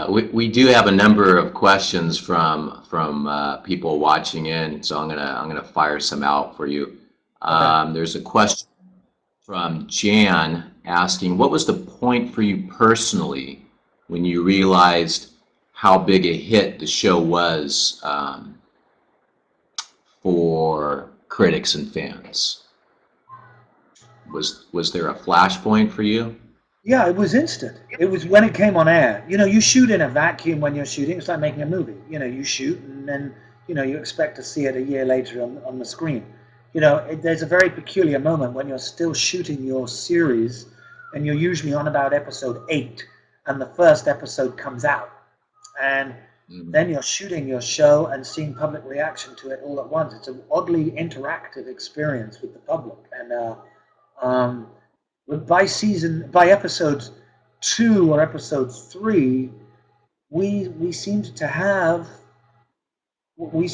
We do have a number of questions from people watching in, so I'm gonna fire some out for you. Okay. There's a question from Jan asking, what was the point for you personally when you realized how big a hit the show was for critics and fans? Was there a flashpoint for you? Yeah, it was instant. It was when it came on air. You know, you shoot in a vacuum when you're shooting. It's like making a movie. You know, you shoot and then, you expect to see it a year later on the screen. There's a very peculiar moment when you're still shooting your series and you're usually on about episode 8 and the first episode comes out. And Mhm. then you're shooting your show and seeing public reaction to it all at once. It's an oddly interactive experience with the public. And um, by episode 2 or episode 3, we seemed to have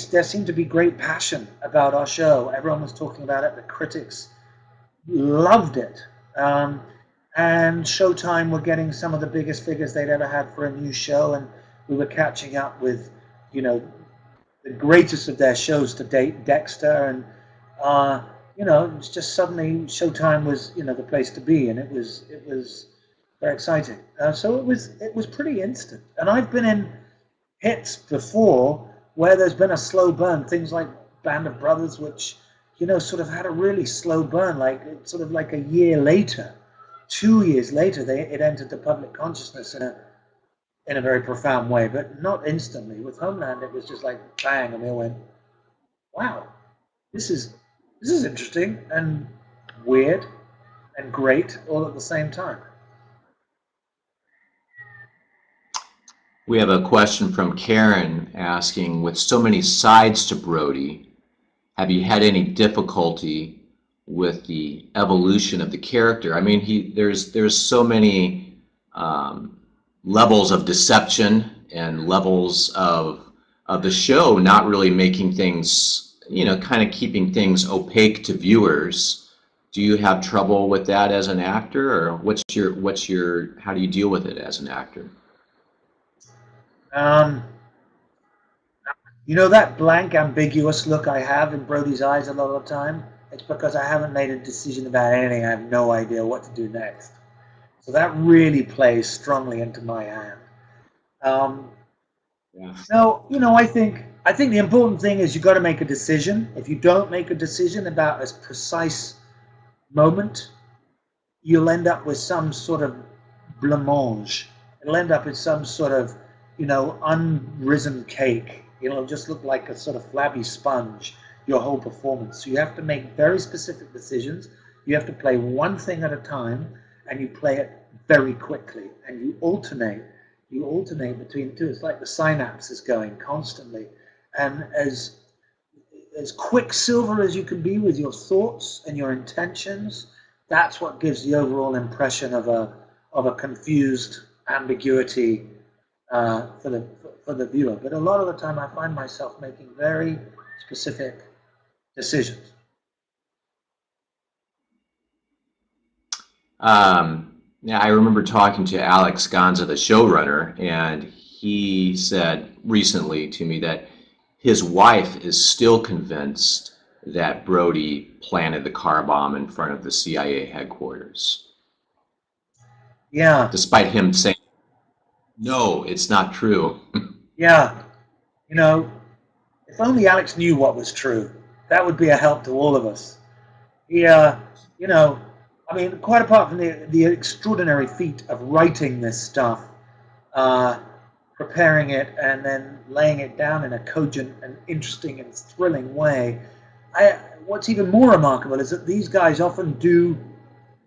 there seemed to be great passion about our show. Everyone was talking about it. The critics loved it. And Showtime were getting some of the biggest figures they'd ever had for a new show, and we were catching up with, you know, the greatest of their shows to date, Dexter, and it's just suddenly Showtime was, the place to be, and it was very exciting. So it was pretty instant. And I've been in hits before where there's been a slow burn, things like Band of Brothers, which sort of had a really slow burn, like sort of like a year later, 2 years later, it entered the public consciousness in a very profound way, but not instantly. With Homeland, it was just like bang, and we all went, "Wow, this is this is interesting and weird and great all at the same time." We have a question from Karen asking, with so many sides to Brody, have you had any difficulty with the evolution of the character? I mean, there's so many levels of deception and levels of the show not really making things, kind of keeping things opaque to viewers. Do you have trouble with that as an actor, or what's your how do you deal with it as an actor? Um, that blank, ambiguous look I have in Brody's eyes a lot of the time? It's because I haven't made a decision about anything. I have no idea what to do next. So that really plays strongly into my hand. Um, Yeah. no, I think the important thing is you got to make a decision. If you don't make a decision about a precise moment, you'll end up with some sort of blancmange. It'll end up with some sort of, unrisen cake. It'll just look like a sort of flabby sponge, your whole performance. So you have to make very specific decisions. You have to play one thing at a time, and you play it very quickly, and you alternate. You alternate between the two. It's like the synapses going constantly. And as quicksilver as you can be with your thoughts and your intentions, that's what gives the overall impression of a confused ambiguity for the viewer. But a lot of the time, I find myself making very specific decisions. Yeah, I remember talking to Alex Gonza, the showrunner, and he said recently to me that his wife is still convinced that Brody planted the car bomb in front of the CIA headquarters, Yeah, despite him saying, no, it's not true. yeah. You know, if only Alex knew what was true, that would be a help to all of us. He, you know, I mean, quite apart from the extraordinary feat of writing this stuff, uh, preparing it, and then laying it down in a cogent and interesting and thrilling way, what's even more remarkable is that these guys often do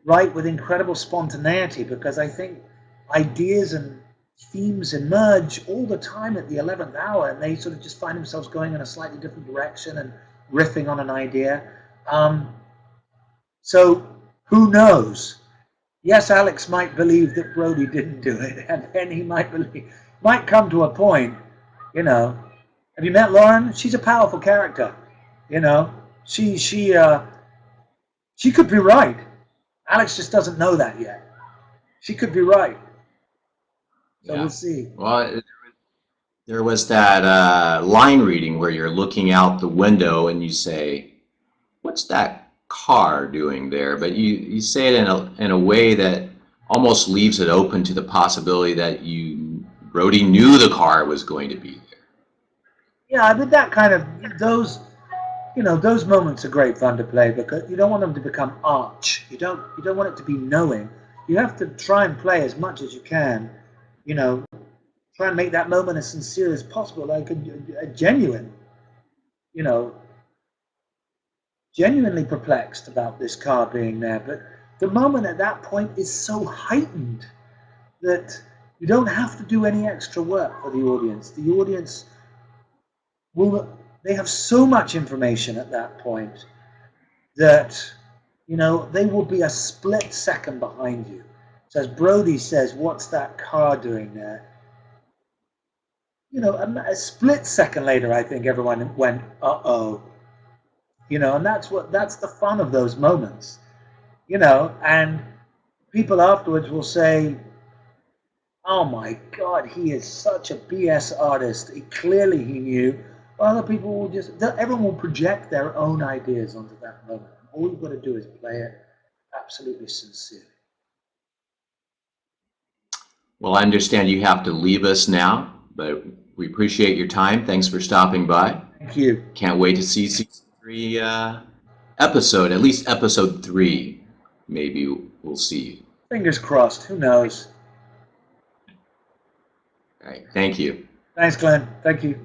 write with incredible spontaneity, because I think ideas and themes emerge all the time at the 11th hour, and they sort of just find themselves going in a slightly different direction and riffing on an idea. Um, so who knows? Yes, Alex might believe that Brody didn't do it, and then he might come to a point, you know. Have you met Lauren? She's a powerful character, you know. She could be right. Alex just doesn't know that yet. She could be right. So we'll Yeah. see. Well, there was that line reading where you're looking out the window and you say, "What's that car doing there?" But you say it in a way that almost leaves it open to the possibility that Brody knew the car was going to be there. Yeah, I mean that kind of those moments are great fun to play because you don't want them to become arch. You don't want it to be knowing. You have to try and play as much as you can. You know, try and make that moment as sincere as possible, like a genuine. You know, genuinely perplexed about this car being there, but the moment at that point is so heightened that you don't have to do any extra work for the audience. The audience will they have so much information at that point that they will be a split second behind you. So as Brody says, "What's that car doing there?" A split second later, I think everyone went, "Uh-oh." And that's the fun of those moments. And people afterwards will say, "Oh my God, he is such a BS artist. He knew." Other people will everyone will project their own ideas onto that moment. All you've got to do is play it absolutely sincerely. Well, I understand you have to leave us now, but we appreciate your time. Thanks for stopping by. Thank you. Can't wait to see season 3 episode, at least episode 3. Maybe we'll see you. Fingers crossed. Who knows? All right. Thank you. Thanks, Glenn. Thank you.